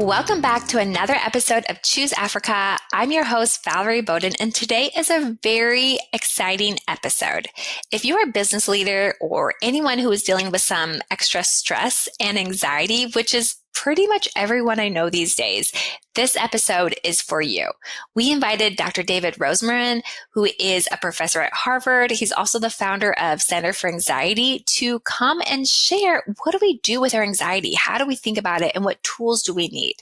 Welcome back to another episode of Choose Africa. I'm your host, Valerie Bowden, and today is a very exciting episode. If you're a business leader or anyone who is dealing with some extra stress and anxiety, which is pretty much everyone I know these days, this episode is for you. We invited Dr. David Rosmarin, who is a professor at Harvard. He's also the founder of Center for Anxiety, to come and share, what do we do with our anxiety? How do we think about it? And what tools do we need?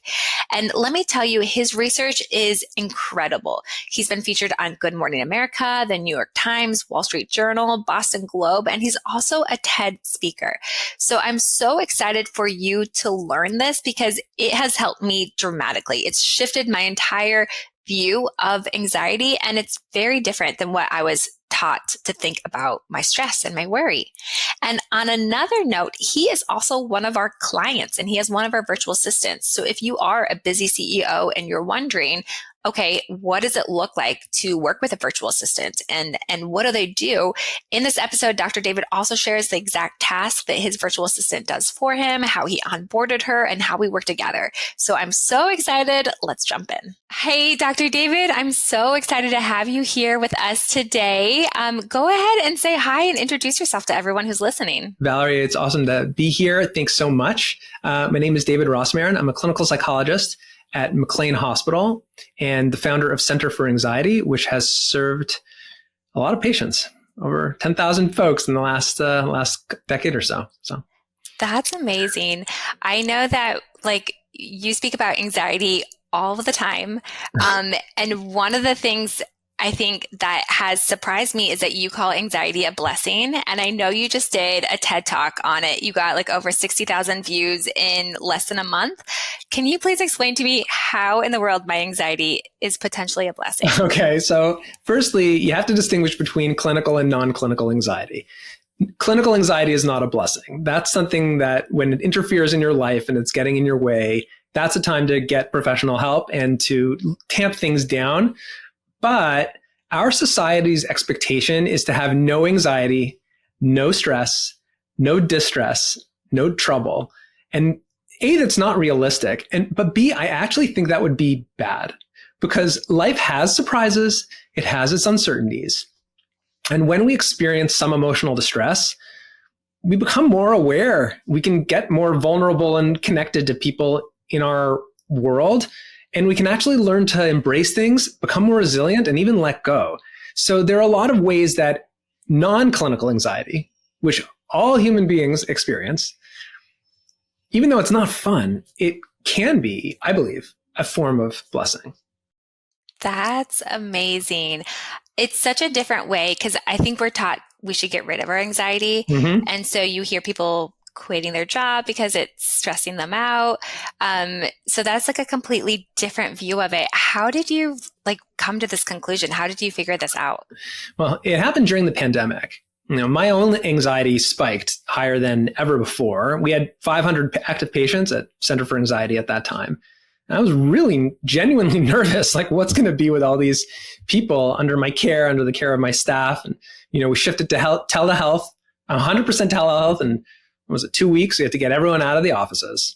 And let me tell you, his research is incredible. He's been featured on Good Morning America, the New York Times, Wall Street Journal, Boston Globe, and he's also a TED speaker. So I'm so excited for you to learn this because it has helped me dramatically. It's shifted my entire view of anxiety, and it's very different than what I was taught to think about my stress and my worry. And on another note, he is also one of our clients, and he is one of our virtual assistants. So if you are a busy CEO and you're wondering, okay, what does it look like to work with a virtual assistant, and what do they do? In this episode, Dr. David also shares the exact task that his virtual assistant does for him, how he onboarded her, and how we work together. So I'm so excited. Let's jump in. Hey, Dr. David, I'm so excited to have you here with us today. Go ahead and say hi and introduce yourself to everyone who's listening. Valerie, it's awesome to be here. Thanks so much. My name is David Rosmarin. I'm a clinical psychologist at McLean Hospital and the founder of Center for Anxiety, which has served a lot of patients, over 10,000 folks in the last decade or so. That's amazing. I know that you speak about anxiety all the time. And one of the things I think that has surprised me is that you call anxiety a blessing. And I know you just did a TED Talk on it. You got over 60,000 views in less than a month. Can you please explain to me how in the world my anxiety is potentially a blessing? Okay. So firstly, you have to distinguish between clinical and non-clinical anxiety. Clinical anxiety is not a blessing. That's something that when it interferes in your life and it's getting in your way, that's a time to get professional help and to tamp things down. But our society's expectation is to have no anxiety, no stress, no distress, no trouble. And A, that's not realistic. But B, I actually think that would be bad because life has surprises. It has its uncertainties. And when we experience some emotional distress, we become more aware. We can get more vulnerable and connected to people in our world. And we can actually learn to embrace things, become more resilient, and even let go. So there are a lot of ways that non-clinical anxiety, which all human beings experience, even though it's not fun, it can be, I believe, a form of blessing. That's amazing. It's such a different way because I think we're taught we should get rid of our anxiety. Mm-hmm. And so you hear people quitting their job because it's stressing them out. So that's a completely different view of it. How did you come to this conclusion? How did you figure this out? Well, it happened during the pandemic. My own anxiety spiked higher than ever before. We had 500 active patients at Center for Anxiety at that time. And I was really genuinely nervous, what's going to be with all these people under my care, under the care of my staff. And, we shifted to telehealth, 100% telehealth, and was it 2 weeks? We had to get everyone out of the offices.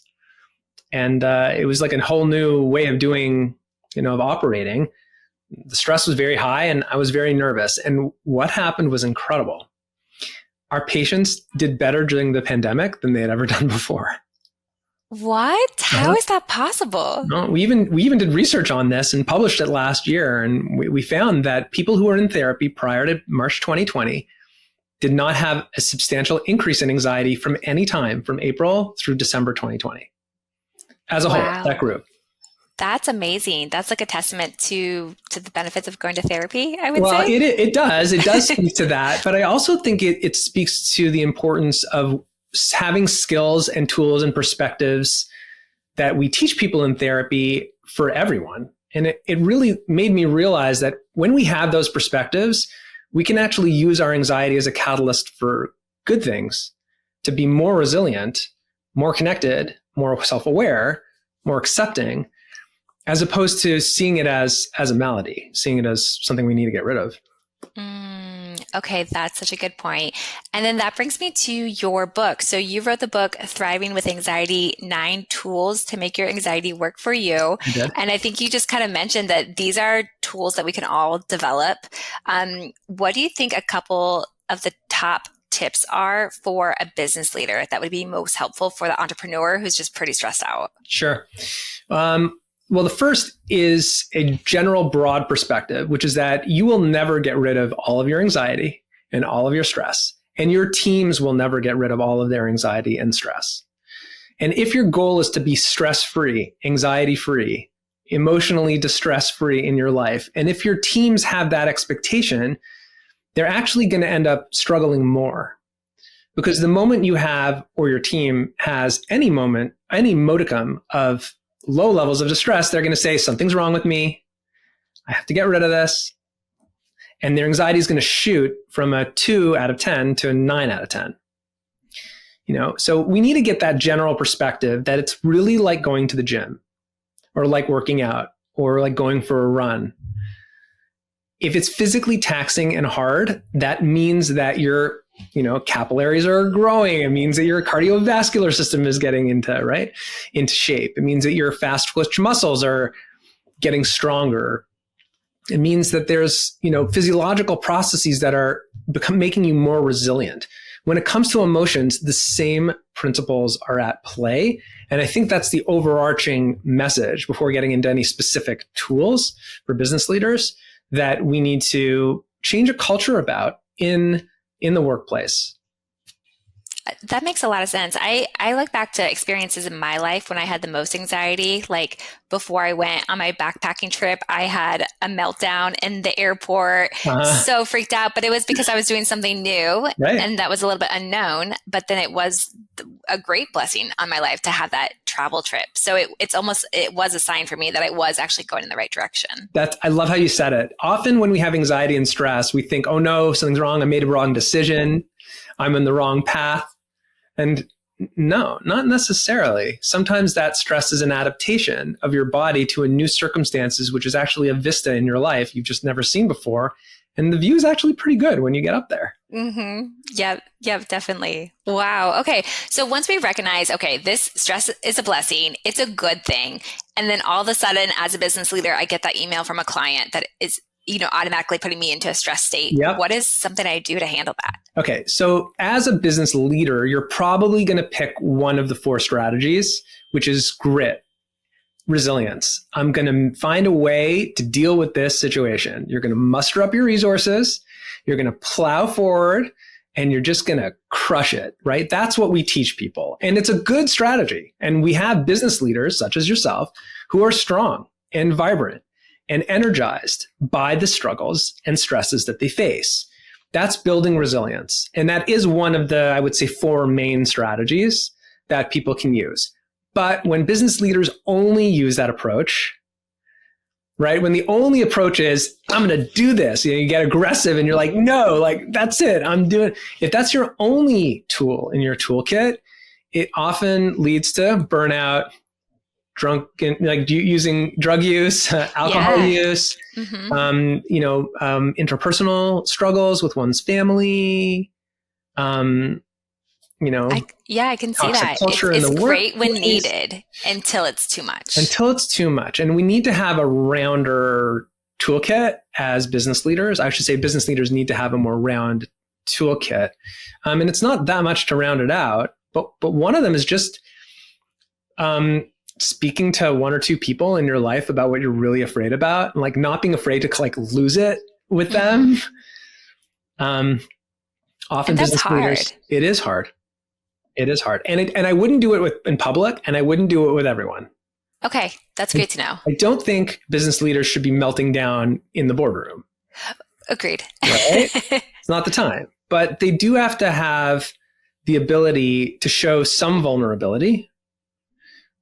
And it was a whole new way of doing, of operating. The stress was very high and I was very nervous. And what happened was incredible. Our patients did better during the pandemic than they had ever done before. What? How is that possible? No, we even did research on this and published it last year. And we found that people who were in therapy prior to March 2020 did not have a substantial increase in anxiety from any time from April through December 2020. As a whole, that group. That's amazing. That's a testament to the benefits of going to therapy, I would say. Well, it does. It does speak to that. But I also think it speaks to the importance of having skills and tools and perspectives that we teach people in therapy for everyone. And it really made me realize that when we have those perspectives, we can actually use our anxiety as a catalyst for good things, to be more resilient, more connected, more self-aware, more accepting, as opposed to seeing it as a malady, seeing it as something we need to get rid of. Okay, that's such a good point. And then that brings me to your book. So you wrote the book, Thriving with Anxiety, 9 Tools to Make Your Anxiety Work for You. I did. And I think you just kind of mentioned that these are tools that we can all develop. What do you think a couple of the top tips are for a business leader that would be most helpful for the entrepreneur who's just pretty stressed out? Sure. Well, the first is a general broad perspective, which is that you will never get rid of all of your anxiety and all of your stress, and your teams will never get rid of all of their anxiety and stress. And if your goal is to be stress-free, anxiety-free, emotionally distress-free in your life, and if your teams have that expectation, they're actually going to end up struggling more. Because the moment you have, or your team has any modicum of low levels of distress, they're going to say, something's wrong with me. I have to get rid of this. And their anxiety is going to shoot from a 2 out of 10 to a 9 out of 10. So we need to get that general perspective that it's really like going to the gym, or like working out, or like going for a run. If it's physically taxing and hard, that means that your capillaries are growing. It means that your cardiovascular system is getting into shape. It means that your fast twitch muscles are getting stronger. It means that there's, physiological processes that are making you more resilient. When it comes to emotions, the same principles are at play. And I think that's the overarching message before getting into any specific tools for business leaders that we need to change a culture about in the workplace. That makes a lot of sense. I look back to experiences in my life when I had the most anxiety. Like before I went on my backpacking trip, I had a meltdown in the airport, so freaked out, but it was because I was doing something new, right, and that was a little bit unknown, but then it was a great blessing on my life to have that travel trip. So it was a sign for me that I was actually going in the right direction. I love how you said it. Often when we have anxiety and stress, we think, oh no, something's wrong. I made a wrong decision. I'm in the wrong path. And no, not necessarily. Sometimes that stress is an adaptation of your body to a new circumstances, which is actually a vista in your life you've just never seen before. And the view is actually pretty good when you get up there. Mm-hmm. Yep, definitely. Wow. Okay. So once we recognize, okay, this stress is a blessing, it's a good thing. And then all of a sudden, as a business leader, I get that email from a client that is automatically putting me into a stress state. Yep. What is something I do to handle that? Okay. So as a business leader, you're probably going to pick one of the 4 strategies, which is grit, resilience. I'm going to find a way to deal with this situation. You're going to muster up your resources. You're going to plow forward, and you're just going to crush it, right? That's what we teach people. And it's a good strategy. And we have business leaders such as yourself who are strong and vibrant and energized by the struggles and stresses that they face. That's building resilience. And that is one of the, I would say, 4 main strategies that people can use. But when business leaders only use that approach, right? When the only approach is, I'm going to do this, you get aggressive and you're like, no, that's it. I'm doing. If that's your only tool in your toolkit, it often leads to burnout, using drug use, alcohol use, mm-hmm. Interpersonal struggles with one's family, I can see that. It's great when needed until it's too much. And we need to have a rounder toolkit as business leaders. I should say business leaders need to have a more round toolkit. And it's not that much to round it out, but one of them is just speaking to 1 or 2 people in your life about what you're really afraid about, and not being afraid to lose it with them. Often business leaders, it is hard. It is hard. And I wouldn't do it in public, and I wouldn't do it with everyone. Okay. That's great to know. I don't think business leaders should be melting down in the boardroom. Agreed. Right? It's not the time. But they do have to have the ability to show some vulnerability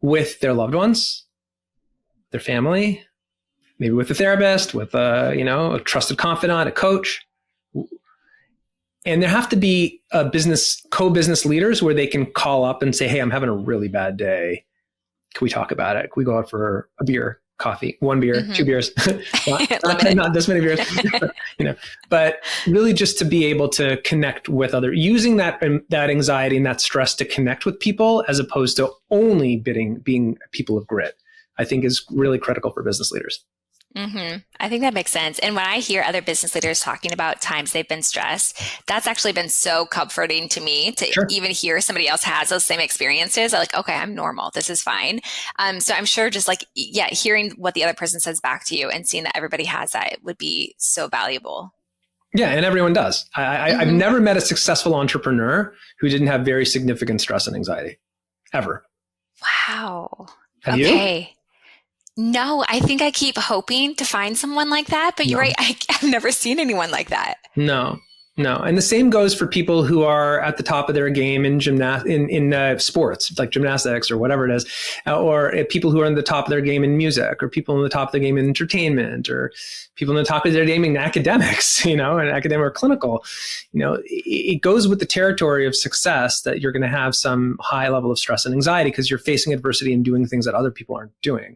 with their loved ones, their family, maybe with a therapist, with a trusted confidant, a coach. And there have to be co-business leaders where they can call up and say, hey, I'm having a really bad day. Can we talk about it? Can we go out for a beer, coffee, one beer, two beers, Limited. not this many beers, but really just to be able to connect with using that anxiety and that stress to connect with people as opposed to only being people of grit, I think is really critical for business leaders. I think that makes sense. And when I hear other business leaders talking about times they've been stressed, that's actually been so comforting to me to even hear somebody else has those same experiences. I'm like, okay, I'm normal. This is fine. So I'm sure just like, hearing what the other person says back to you and seeing that everybody has that would be so valuable. Yeah, and everyone does. I've never met a successful entrepreneur who didn't have very significant stress and anxiety, ever. Wow. Have you? No, I think I keep hoping to find someone like that, but you're right. I've never seen anyone like that. No. And the same goes for people who are at the top of their game in sports, like gymnastics or whatever it is, or people who are in the top of their game in music, or people in the top of their game in entertainment, or people in the top of their game in academics, and academic or clinical. It goes with the territory of success that you're going to have some high level of stress and anxiety because you're facing adversity and doing things that other people aren't doing.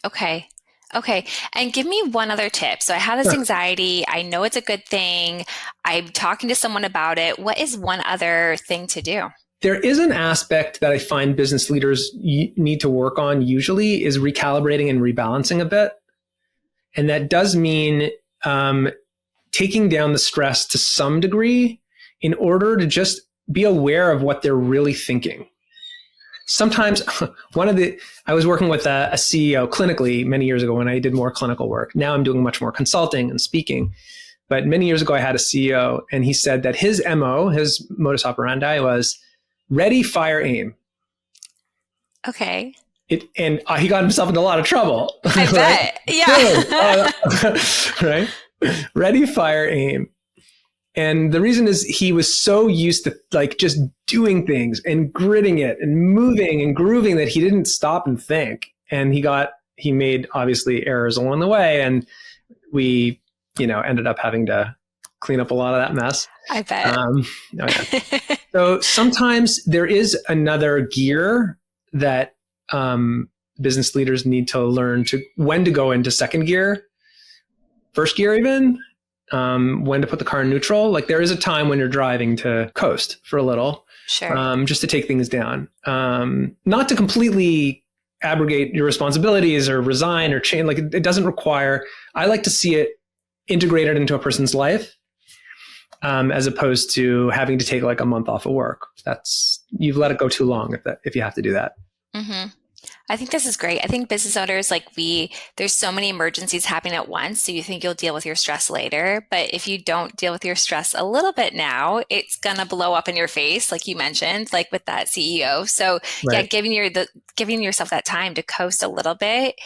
Okay. And give me one other tip. So I have this anxiety. I know it's a good thing. I'm talking to someone about it. What is one other thing to do? There is an aspect that I find business leaders need to work on usually is recalibrating and rebalancing a bit. And that does mean taking down the stress to some degree in order to just be aware of what they're really thinking. Sometimes I was working with a CEO clinically many years ago when I did more clinical work. Now I'm doing much more consulting and speaking. But many years ago, I had a CEO and he said that his MO, his modus operandi was ready, fire, aim. Okay. And he got himself into a lot of trouble. I bet. Yeah. Right? Ready, fire, aim. And the reason is he was so used to like just doing things and gritting it and moving and grooving that he didn't stop and think. And he made obviously errors along the way. And we, ended up having to clean up a lot of that mess. I bet. So sometimes there is another gear that business leaders need to learn when to go into second gear, first gear even. When to put the car in neutral. Like there is a time when you're driving to coast for a little, just to take things down. Not to completely abrogate your responsibilities or resign or change. Like it doesn't require, I like to see it integrated into a person's life, as opposed to having to take like a month off of work. You've let it go too long if you have to do that. I think this is great. I think business owners, there's so many emergencies happening at once. So you think you'll deal with your stress later. But if you don't deal with your stress a little bit now, it's going to blow up in your face, like you mentioned, like with that CEO. So giving yourself that time to coast a little bit,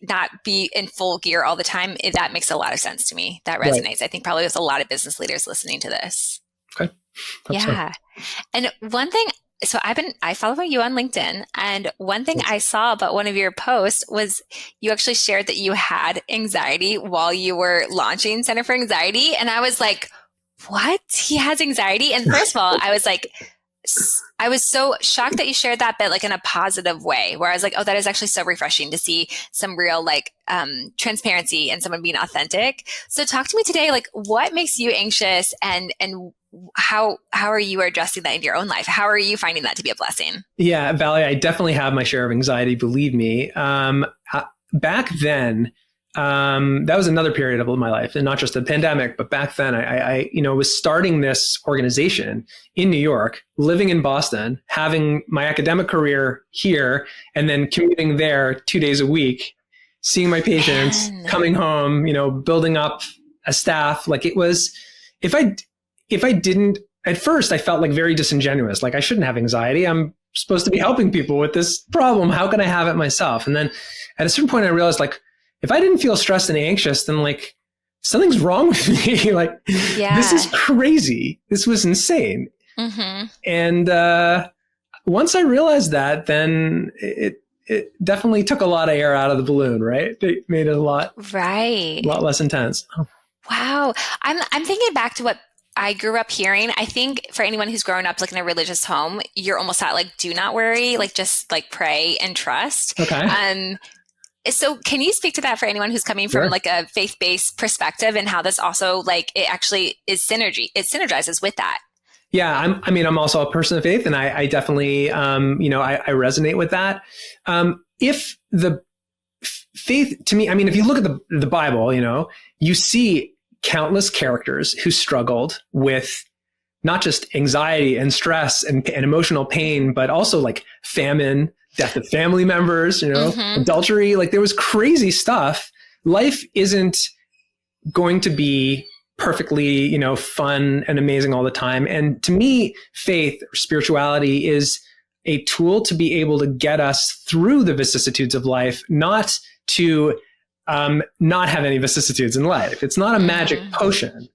not be in full gear all the time. That makes a lot of sense to me. That resonates. Right. I think probably with a lot of business leaders listening to this. Okay. Yeah. And one thing, so I follow you on LinkedIn, and one thing I saw about one of your posts was you actually shared that you had anxiety while you were launching Center for Anxiety. And I was like, what? He has anxiety? And first of all, I was so shocked that you shared that, but like in a positive way, where I was like, oh, that is actually so refreshing to see some real transparency and someone being authentic. So talk to me today, like what makes you anxious and how are you addressing that in your own life? How are you finding that to be a blessing? Yeah, Valerie, I definitely have my share of anxiety, believe me. Back then, that was another period of my life, and not just the pandemic, but back then I was starting this organization in New York, living in Boston, having my academic career here, and then commuting there 2 days a week, seeing my patients, coming home, building up a staff. Like it was, if I didn't, at first I felt like very disingenuous. Like I shouldn't have anxiety. I'm supposed to be helping people with this problem. How can I have it myself? And then at a certain point I realized if I didn't feel stressed and anxious, then something's wrong with me. This is crazy. This was insane. Mm-hmm. And once I realized that, then it definitely took a lot of air out of the balloon, right? It made it a lot less intense. Oh. Wow. I'm thinking back to what I grew up hearing. I think for anyone who's grown up in a religious home, you're almost at do not worry, just pray and trust. Okay. So can you speak to that for anyone who's coming from Sure. like a faith-based perspective, and how this also like it actually is synergy, it synergizes with that? Yeah, I'm also a person of faith, and I definitely, I resonate with that. If the faith, to me, I mean, if you look at the Bible, you see countless characters who struggled with not just anxiety and stress and emotional pain, but also like famine, death of family members, adultery. Like there was crazy stuff. Life isn't going to be perfectly, fun and amazing all the time. And to me, faith or spirituality is a tool to be able to get us through the vicissitudes of life, not to not have any vicissitudes in life. It's not a magic potion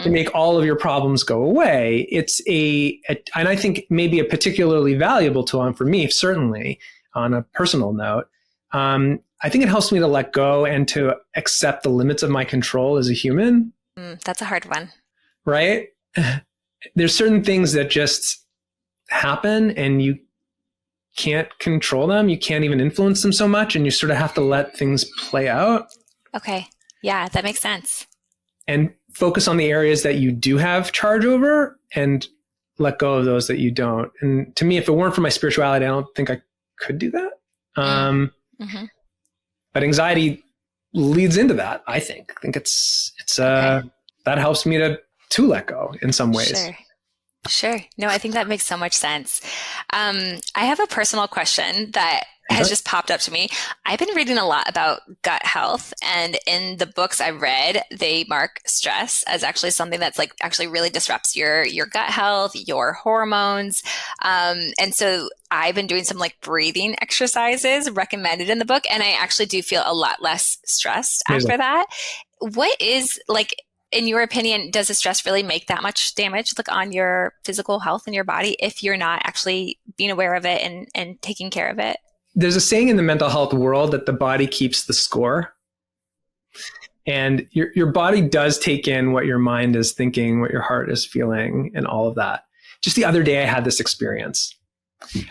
to make all of your problems go away. It's and I think maybe a particularly valuable tool for me, certainly on a personal note. I think it helps me to let go and to accept the limits of my control as a human. That's a hard one. Right? There's certain things that just happen and you can't control them. You can't even influence them so much. And you sort of have to let things play out. Okay. Yeah, that makes sense. And focus on the areas that you do have charge over and let go of those that you don't. And to me, if it weren't for my spirituality, I don't think I could do that. But anxiety leads into that. I think it's okay. That helps me to let go in some ways. Sure. No, I think that makes so much sense. I have a personal question that has just popped up to me. I've been reading a lot about gut health, and in the books I've read, they mark stress as actually something that's like actually really disrupts your gut health, your hormones. And so I've been doing some like breathing exercises recommended in the book, and I actually do feel a lot less stressed after that. What is like, in your opinion, does the stress really make that much damage like on your physical health and your body if you're not actually being aware of it and taking care of it? There's a saying in the mental health world that the body keeps the score. And your body does take in what your mind is thinking, what your heart is feeling, and all of that. Just the other day, I had this experience.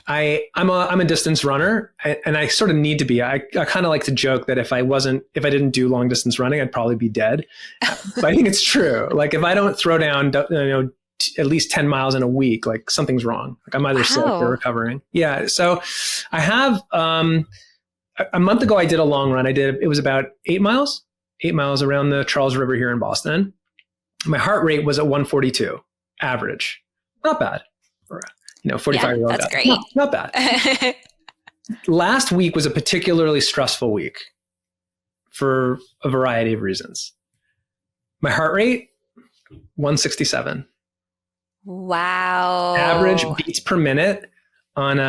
I'm a distance runner, and I sort of need to be. I kind of like to joke that if I didn't do long distance running, I'd probably be dead. But I think it's true. Like if I don't throw down, at least 10 miles in a week, like something's wrong. Like I'm either sick or recovering. Yeah. So I have, a month ago, I did a long run. It was about 8 miles around the Charles River here in Boston. My heart rate was at 142 average. Not bad for 45-year-old guy. That's great. Not bad. Last week was a particularly stressful week for a variety of reasons. My heart rate, 167. Wow. Average beats per minute on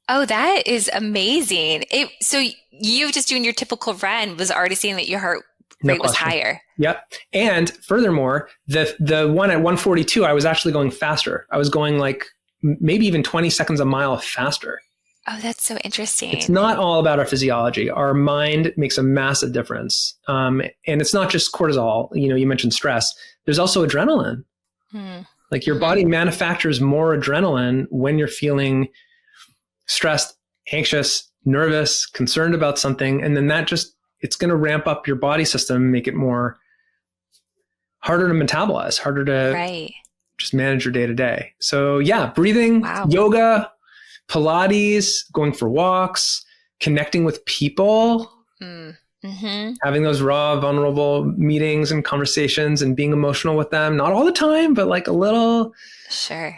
Oh, that is amazing. So you just doing your typical run was already seeing that your heart rate was higher. Yep. And furthermore, the one at 142, I was actually going faster. I was going like maybe even 20 seconds a mile faster. Oh, that's so interesting. It's not all about our physiology. Our mind makes a massive difference. And it's not just cortisol. You mentioned stress. There's also adrenaline. Like your body manufactures more adrenaline when you're feeling stressed, anxious, nervous, concerned about something. And then it's going to ramp up your body system, make it harder to metabolize, harder to just manage your day to day. So yeah, breathing, yoga, Pilates, going for walks, connecting with people, having those raw, vulnerable meetings and conversations and being emotional with them. Not all the time, but like a little. Sure.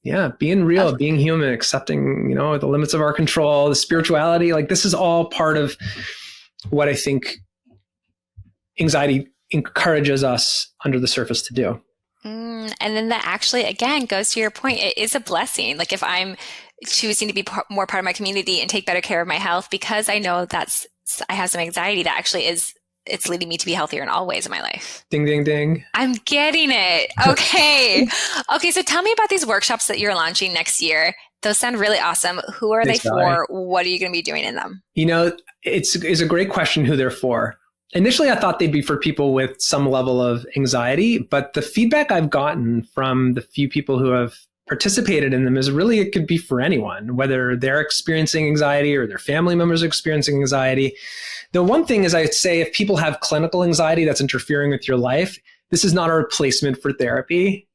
Yeah, being real, being human, accepting, the limits of our control, the spirituality, like this is all part of what I think anxiety encourages us under the surface to do. And then that actually, again, goes to your point. It is a blessing. Like if I'm choosing to be more part of my community and take better care of my health because I know I have some anxiety, that actually it's leading me to be healthier in all ways in my life. Ding, ding, ding. I'm getting it. Okay. Okay. So tell me about these workshops that you're launching next year. Those sound really awesome. Who are they for? What are you going to be doing in them? It's a great question who they're for. Initially, I thought they'd be for people with some level of anxiety, but the feedback I've gotten from the few people who have participated in them is really, it could be for anyone, whether they're experiencing anxiety or their family members are experiencing anxiety. The one thing is, I'd say if people have clinical anxiety that's interfering with your life, this is not a replacement for therapy.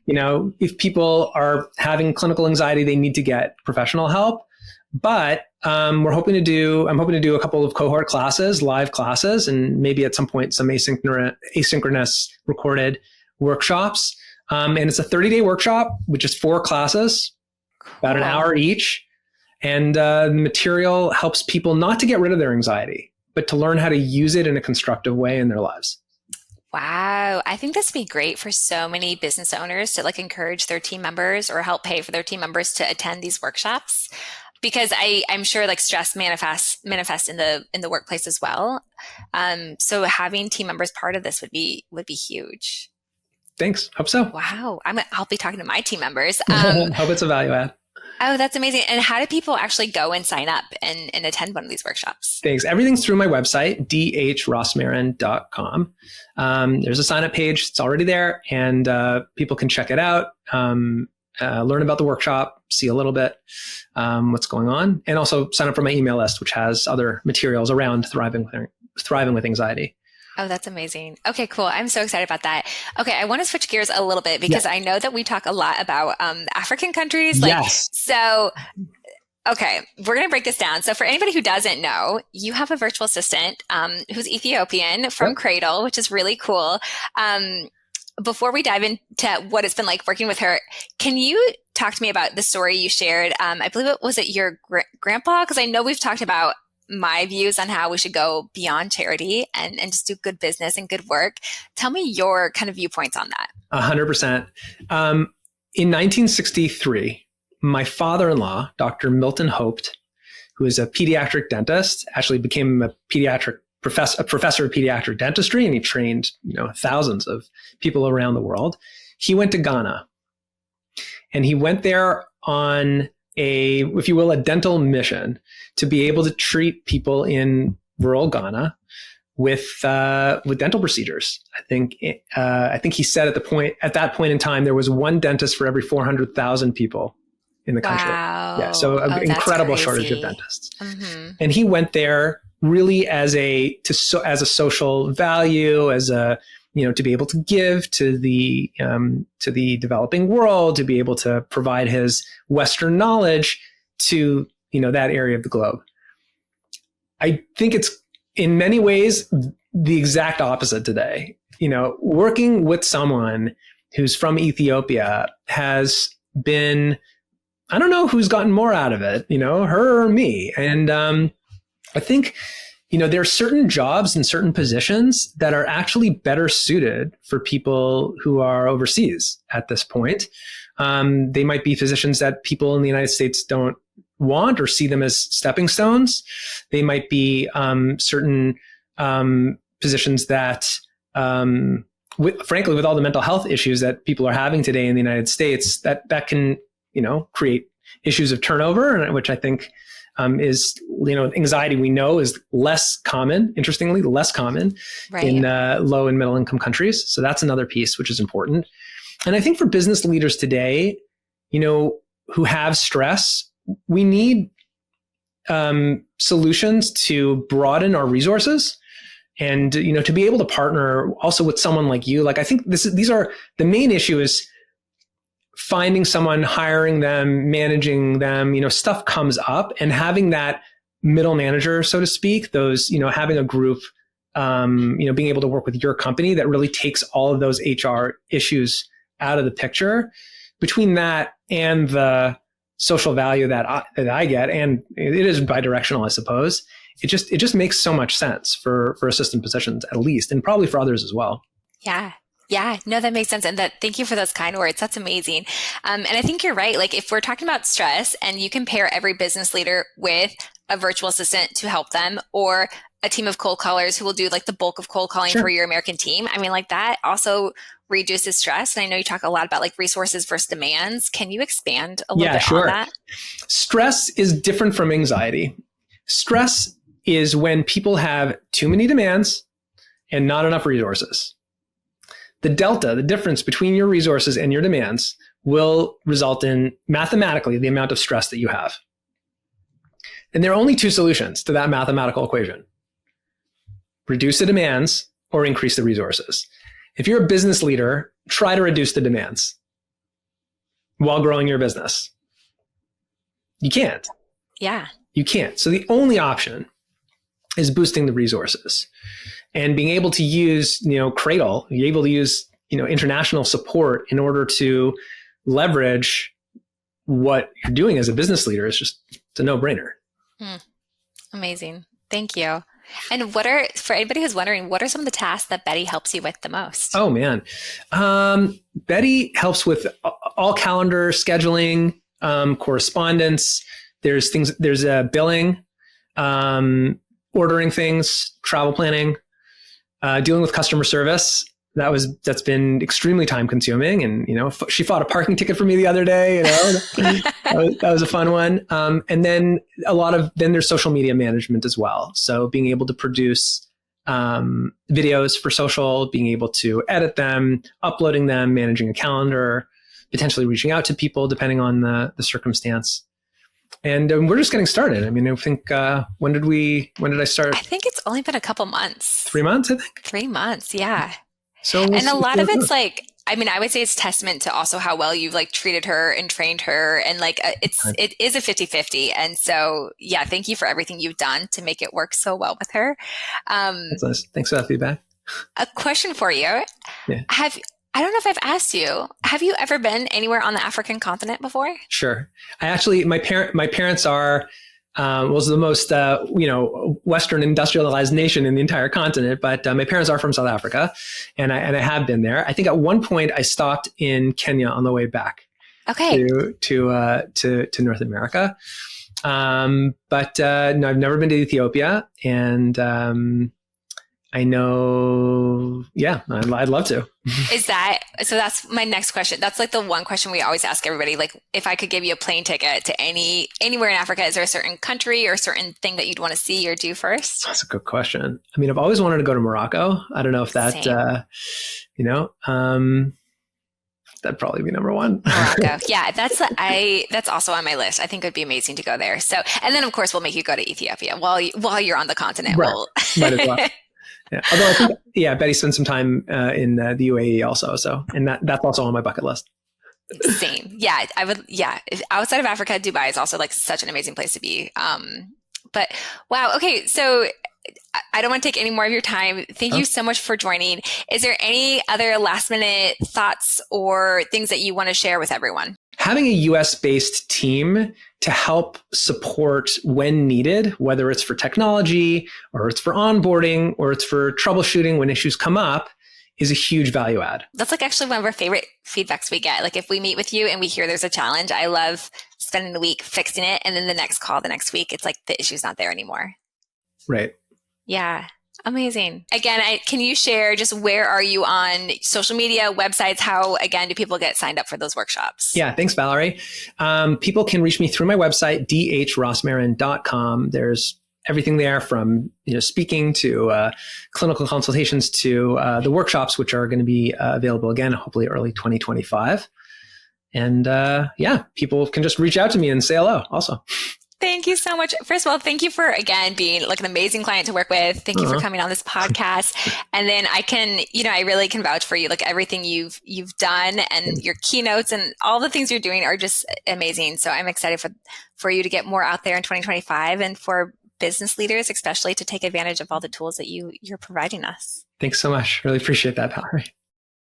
If people are having clinical anxiety, they need to get professional help. But I'm hoping to do a couple of cohort classes, live classes, and maybe at some point some asynchronous recorded workshops. And it's a 30-day workshop, which is 4 classes, about an hour each. And the material helps people not to get rid of their anxiety, but to learn how to use it in a constructive way in their lives. Wow. I think this would be great for so many business owners to encourage their team members or help pay for their team members to attend these workshops. Because I'm sure stress manifests in the workplace as well. So having team members part of this would be huge. Thanks. Hope so. Wow. I'll be talking to my team members. Hope it's a value add. Oh, that's amazing. And how do people actually go and sign up and attend one of these workshops? Thanks. Everything's through my website, dhrosmarin.com. There's a sign up page. It's already there, and people can check it out, learn about the workshop, see a little bit what's going on, and also sign up for my email list, which has other materials around thriving with anxiety. Oh, that's amazing. Okay, cool. I'm so excited about that. Okay, I want to switch gears a little bit because I know that we talk a lot about African countries. Yes. So, okay, we're going to break this down. So for anybody who doesn't know, you have a virtual assistant who's Ethiopian from Cradle, which is really cool. Before we dive into what it's been like working with her, can you talk to me about the story you shared? I believe it was your grandpa, because I know we've talked about my views on how we should go beyond charity and just do good business and good work. Tell me your kind of viewpoints on that. 100%. In 1963, my father-in-law, Dr. Milton Hoped, who is a pediatric dentist, actually became a professor of pediatric dentistry, and he trained thousands of people around the world. He went to Ghana, and he went there on if you will, a dental mission to be able to treat people in rural Ghana with dental procedures. I think he said at that point in time there was one dentist for every 400,000 people in the country. Wow. Yeah, so an incredible shortage of dentists. Mm-hmm. And he went there really as a social value, as a to be able to give to the developing world, to be able to provide his Western knowledge to that area of the globe. I think it's in many ways the exact opposite today. Working with someone who's from Ethiopia has been, I don't know who's gotten more out of it, her or me. And I think there are certain jobs and certain positions that are actually better suited for people who are overseas at this point. They might be positions that people in the United States don't want or see them as stepping stones. They might be certain positions that, frankly, with all the mental health issues that people are having today in the United States, that can create issues of turnover, which I think is, anxiety we know is interestingly less common in low and middle income countries. So that's another piece which is important. And I think for business leaders today, who have stress, we need solutions to broaden our resources and, to be able to partner also with someone like you. I think these are the main issue is finding someone, hiring them, managing them, stuff comes up, and having that middle manager, so to speak, those, having a group, being able to work with your company that really takes all of those HR issues out of the picture. Between that and the social value that I get, and it is bidirectional, I suppose, it just makes so much sense for assistant positions, at least, and probably for others as well. Yeah. Yeah, no, that makes sense. And thank you for those kind words. That's amazing. And I think you're right. If we're talking about stress and you compare every business leader with a virtual assistant to help them, or a team of cold callers who will do the bulk of cold calling for your American team. I mean, that also reduces stress. And I know you talk a lot about resources versus demands. Can you expand a little bit on that? Stress is different from anxiety. Stress is when people have too many demands and not enough resources. The difference between your resources and your demands will result in mathematically the amount of stress that you have. And there are only two solutions to that mathematical equation: reduce the demands or increase the resources. If you're a business leader, try to reduce the demands while growing your business. You can't. Yeah. You can't. So the only option is boosting the resources and being able to use, Cradle, be able to use, international support in order to leverage what you're doing as a business leader. It's a no-brainer. Amazing. Thank you. And for anybody who's wondering, what are some of the tasks that Betty helps you with the most? Oh, man. Betty helps with all calendar scheduling, correspondence. There's billing, ordering things, travel planning, dealing with customer service. That's been extremely time consuming. And, she fought a parking ticket for me the other day, that was a fun one. And then then there's social media management as well. So being able to produce, videos for social, being able to edit them, uploading them, managing a calendar, potentially reaching out to people depending on the circumstance. And we're just getting started. I mean, I think, when did I start? I think it's only been a couple months. 3 months, I think. 3 months. Yeah. So and a lot of it's I would say it's testament to also how well you've treated her and trained her. And it is a 50-50. And so, yeah, thank you for everything you've done to make it work so well with her. That's nice. Thanks for that feedback. A question for you. Yeah. I don't know if I've asked you, have you ever been anywhere on the African continent before? Sure. My parents are, was the most, Western industrialized nation in the entire continent, but my parents are from South Africa and I have been there. I think at one point I stopped in Kenya on the way back to North America. But no, I've never been to Ethiopia, and I know, I'd love to. So that's my next question. That's the one question we always ask everybody. If I could give you a plane ticket to anywhere in Africa, is there a certain country or a certain thing that you'd want to see or do first? That's a good question. I mean, I've always wanted to go to Morocco. I don't know if that, that'd probably be number one. Morocco. Yeah, that's also on my list. I think it would be amazing to go there. So, and then of course we'll make you go to Ethiopia while you're on the continent. Right. Might as well. Yeah. Although I think, Betty spent some time in the UAE also. So, and that's also on my bucket list. Same. Yeah. I would. Yeah. Outside of Africa, Dubai is also such an amazing place to be. But wow. Okay. So I don't want to take any more of your time. Thank you so much for joining. Is there any other last minute thoughts or things that you want to share with everyone? Having a US-based team to help support when needed, whether it's for technology or it's for onboarding or it's for troubleshooting when issues come up, is a huge value add. That's actually one of our favorite feedbacks we get. If we meet with you and we hear there's a challenge, I love spending the week fixing it. And then the next call, the next week, it's the issue's not there anymore. Right. Yeah. Amazing. Again, can you share just where are you on social media, websites? How, again, do people get signed up for those workshops? Yeah, thanks, Valerie. People can reach me through my website, dhrosmarin.com. There's everything there from speaking to clinical consultations to the workshops, which are going to be available again, hopefully early 2025. And people can just reach out to me and say hello also. Thank you so much. First of all, thank you for, again, being an amazing client to work with. Thank you for coming on this podcast. And then I really can vouch for you. Everything you've done and your keynotes and all the things you're doing are just amazing. So I'm excited for you to get more out there in 2025 and for business leaders, especially to take advantage of all the tools that you're providing us. Thanks so much. Really appreciate that, Valerie.